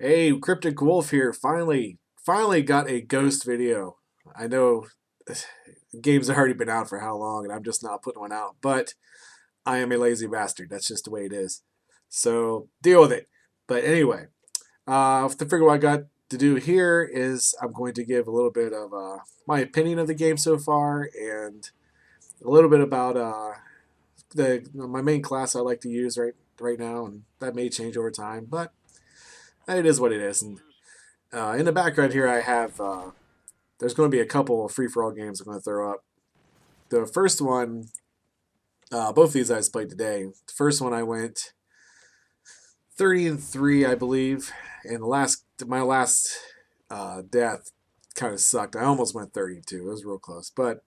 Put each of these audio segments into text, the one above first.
Hey, Cryptic Wolf here. Finally got a Ghost video. I know the game's already been out for how long, and I'm just not putting one out. But I am a lazy bastard. That's just the way it is. So deal with it. But anyway, to figure what I got to do here is I'm going to give a little bit of my opinion of the game so far, and a little bit about the my main class I like to use right now, and that may change over time, but it is what it is. And in the background here, I have there's going to be a couple of free for all games I'm going to throw up. The first one, both of these I played today. The first one I went 30-3, I believe, and my last death kind of sucked. I almost went 32. It was real close, but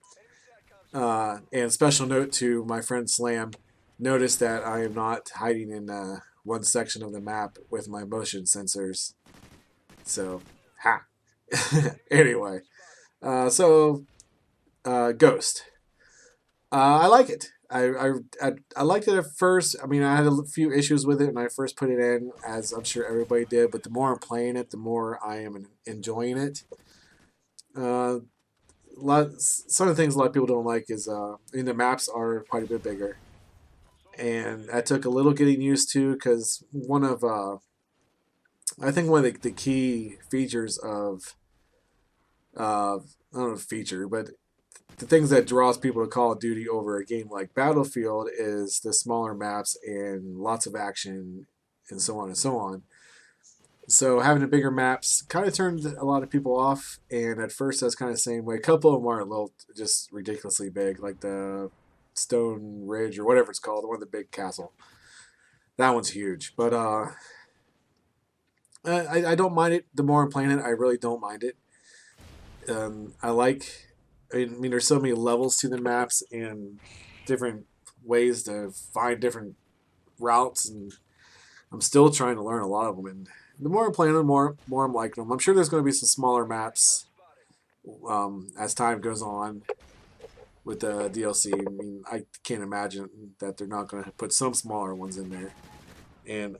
and special note to my friend Slam, notice that I am not hiding in one section of the map with my motion sensors. So, ha. Anyway, Ghost. I like it. I liked it at first. I mean, I had a few issues with it when I first put it in, as I'm sure everybody did. But the more I'm playing it, the more I am enjoying it. Some of the things a lot of people don't like is the maps are quite a bit bigger, and that took a little getting used to because I think one of the key features of I don't know feature, but the things that draws people to Call of Duty over a game like Battlefield is the smaller maps and lots of action and so on and so on. So having the bigger maps kind of turned a lot of people off, and at first I was kind of the same way. A couple of them are a little just ridiculously big, like the Stone Ridge or whatever it's called, the one with the big castle. That one's huge, but I don't mind it. The more I'm playing it, I really don't mind it. I like. I mean, there's so many levels to the maps and different ways to find different routes, and I'm still trying to learn a lot of them. And the more I'm playing them, more I'm liking them. I'm sure there's going to be some smaller maps as time goes on with the DLC. I mean, I can't imagine that they're not going to put some smaller ones in there. And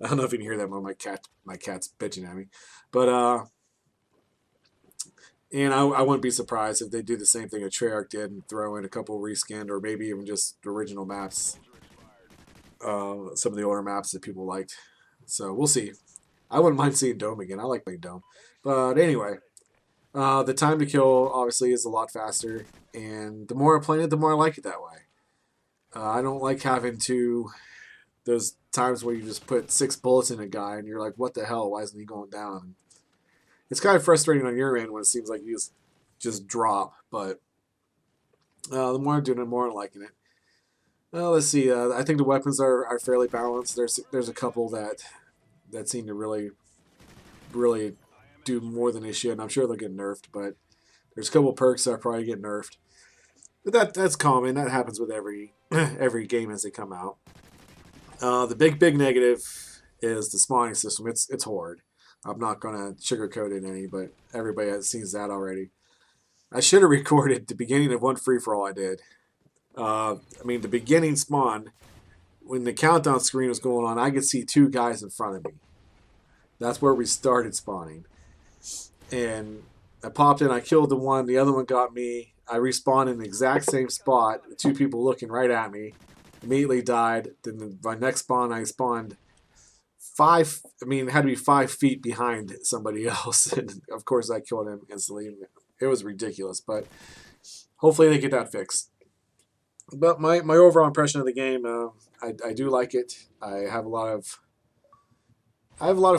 I don't know if you can hear that, but my cat's bitching at me. But and I wouldn't be surprised if they do the same thing that Treyarch did and throw in a couple reskinned or maybe even just original maps. Some of the older maps that people liked. So we'll see. I wouldn't mind seeing Dome again. I like playing Dome. But anyway, the time to kill obviously is a lot faster. And the more I play it, the more I like it that way. I don't like having those times where you just put 6 bullets in a guy and you're like, what the hell? Why isn't he going down? It's kind of frustrating on your end when it seems like you just drop. But the more I'm doing it, the more I'm liking it. Let's see. I think the weapons are fairly balanced. There's a couple that seem to really do more than they should, and I'm sure they'll get nerfed. But there's a couple perks that are probably get nerfed. But that's common. That happens with every every game as they come out. The big negative is the spawning system. It's horrid. I'm not gonna sugarcoat it any, but everybody has seen that already. I should have recorded the beginning of one free for all I did. I mean, the beginning spawn, when the countdown screen was going on, I could see 2 guys in front of me. That's where we started spawning. And I popped in, I killed the one, the other one got me. I respawned in the exact same spot, 2 people looking right at me. Immediately died. Then my next spawn, I spawned it had to be 5 feet behind somebody else. And of course, I killed him instantly. It was ridiculous, but hopefully they get that fixed. But my overall impression of the game, I do like it. I have a lot of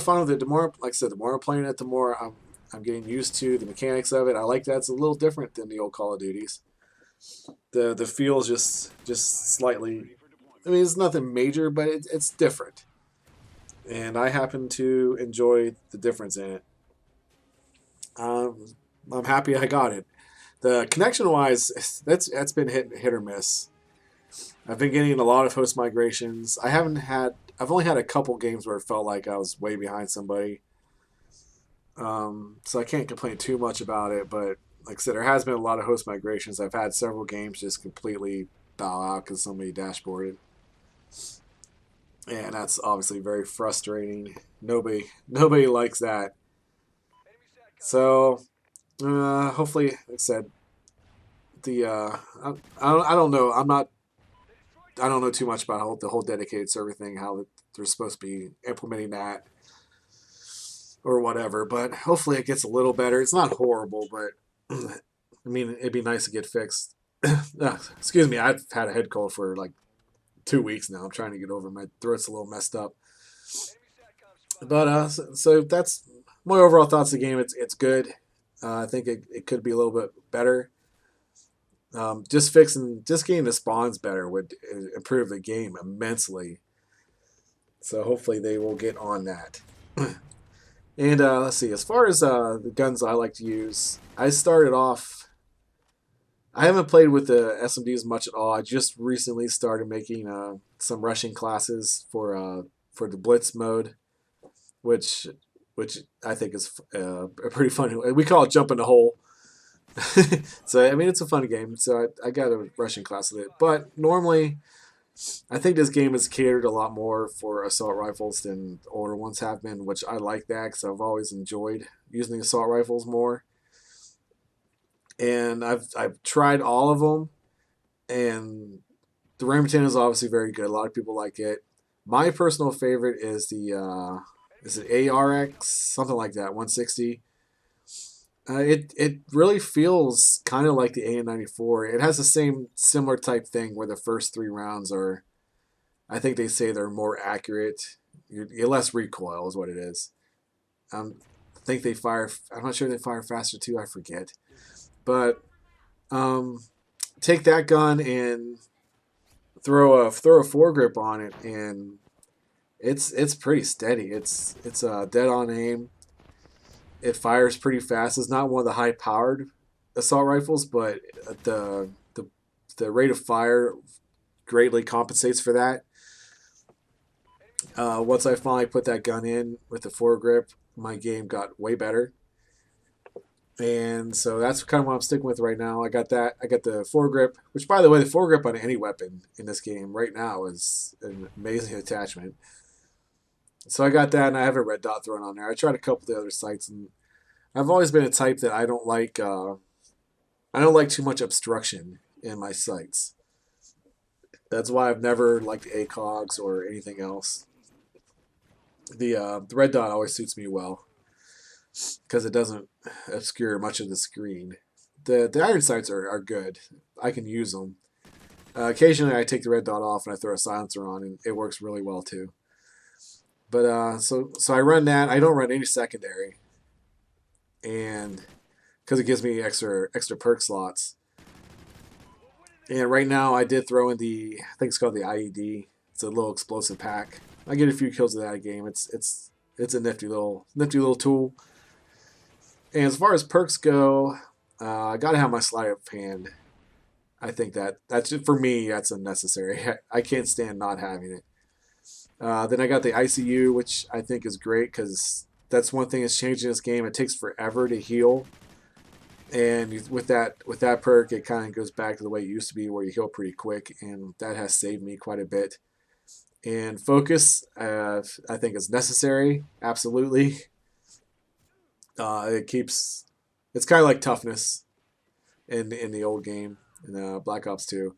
fun with it. The more, like I said, the more I'm playing it, the more I'm getting used to the mechanics of it. I like that it's a little different than the old Call of Duties. The feel is just slightly. I mean, it's nothing major, but it's different, and I happen to enjoy the difference in it. I'm happy I got it. The connection-wise, that's been hit or miss. I've been getting a lot of host migrations. I've only had a couple games where it felt like I was way behind somebody. So I can't complain too much about it. But like I said, there has been a lot of host migrations. I've had several games just completely bow out because somebody dashboarded. and that's obviously very frustrating. Nobody likes that. So hopefully, like I said, the I don't know. I don't know too much about the whole dedicated server thing. How they're supposed to be implementing that or whatever. But hopefully, it gets a little better. It's not horrible, but I mean, it'd be nice to get fixed. Excuse me, I've had a head cold for like 2 weeks now. I'm trying to get over it. My throat's a little messed up. But so that's my overall thoughts of the game. It's good. I think it could be a little bit better. Just getting the spawns better would improve the game immensely. So hopefully they will get on that. And let's see. As far as the guns I like to use, I started off. I haven't played with the SMDs much at all. I just recently started making some rushing classes for the Blitz mode, which which I think is a pretty funny. We call it jumping the hole. So I mean, it's a fun game. So I got a rushing class with it. But normally, I think this game is catered a lot more for assault rifles than the older ones have been, which I like that because I've always enjoyed using the assault rifles more. And I've tried all of them, and the Remington is obviously very good. A lot of people like it. My personal favorite is the is it ARX something like that 160. It really feels kind of like the AN94. It has the same similar type thing where the first 3 rounds are, I think they say they're more accurate. You're less recoil is what it is. I think they fire. I'm not sure they fire faster too. I forget. But um, take that gun and throw a foregrip on it, and it's pretty steady. It's dead on aim. It fires pretty fast. It's not one of the high powered assault rifles, but the the rate of fire greatly compensates for that. Once I finally put that gun in with the foregrip, my game got way better. And so that's kind of what I'm sticking with right now. I got that. I got the foregrip, which, by the way, the foregrip on any weapon in this game right now is an amazing attachment. So I got that, and I have a red dot thrown on there. I tried a couple of the other sites, and I've always been a type that I don't like. I don't like too much obstruction in my sights. That's why I've never liked ACOGs or anything else. The red dot always suits me well because it doesn't obscure much of the screen. The iron sights are good. I can use them. Occasionally, I take the red dot off and I throw a silencer on, and it works really well too. But so I run that. I don't run any secondary, and because it gives me extra perk slots. And right now, I did throw in I think it's called the IED. It's a little explosive pack. I get a few kills of that a game. It's a nifty little tool. And as far as perks go, I gotta have my sleight of hand. I think that's for me. That's unnecessary. I can't stand not having it. Then I got the ICU, which I think is great because that's one thing that's changed in this game. It takes forever to heal, and with that perk, it kind of goes back to the way it used to be, where you heal pretty quick, and that has saved me quite a bit. And focus, I think, is necessary. Absolutely, it keeps. It's kind of like toughness in the old game in Black Ops 2.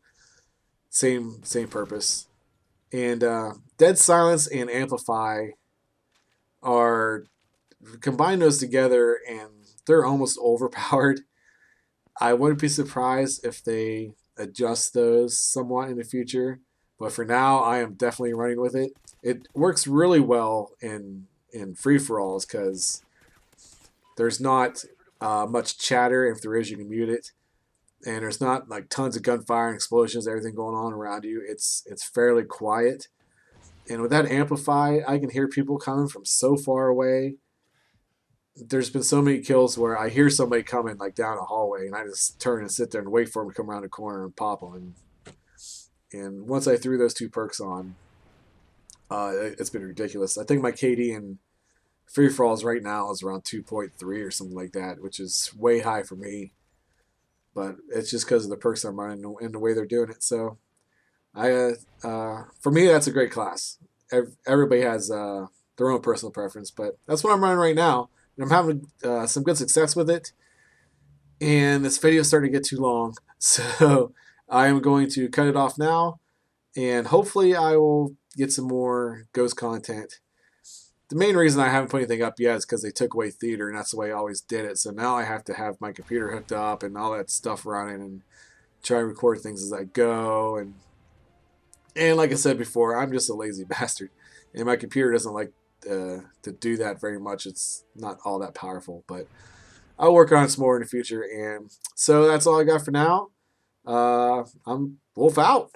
Same purpose. And Dead Silence and Amplify are combine those together, and they're almost overpowered. I wouldn't be surprised if they adjust those somewhat in the future, but for now, I am definitely running with it. It works really well in free for alls because there's not much chatter. If there is, you can mute it, and there's not like tons of gunfire and explosions, everything going on around you. It's fairly quiet, and with that amplify, I can hear people coming from so far away. There's been so many kills where I hear somebody coming like down a hallway, and I just turn and sit there and wait for them to come around the corner and pop them. And once I threw those 2 perks on, it's been ridiculous. I think my KD in free for alls right now is around 2.3 or something like that, which is way high for me. But it's just because of the perks I'm running and the way they're doing it. So for me, that's a great class. everybody has their own personal preference, but that's what I'm running right now, and I'm having some good success with it. And this video is starting to get too long, so I am going to cut it off now, and hopefully I will get some more Ghost content. The main reason I haven't put anything up yet is because they took away theater, and that's the way I always did it. So now I have to have my computer hooked up and all that stuff running and try to record things as I go. And like I said before, I'm just a lazy bastard, and my computer doesn't like to do that very much. It's not all that powerful, but I'll work on it some more in the future. And so that's all I got for now. I'm Wolf out.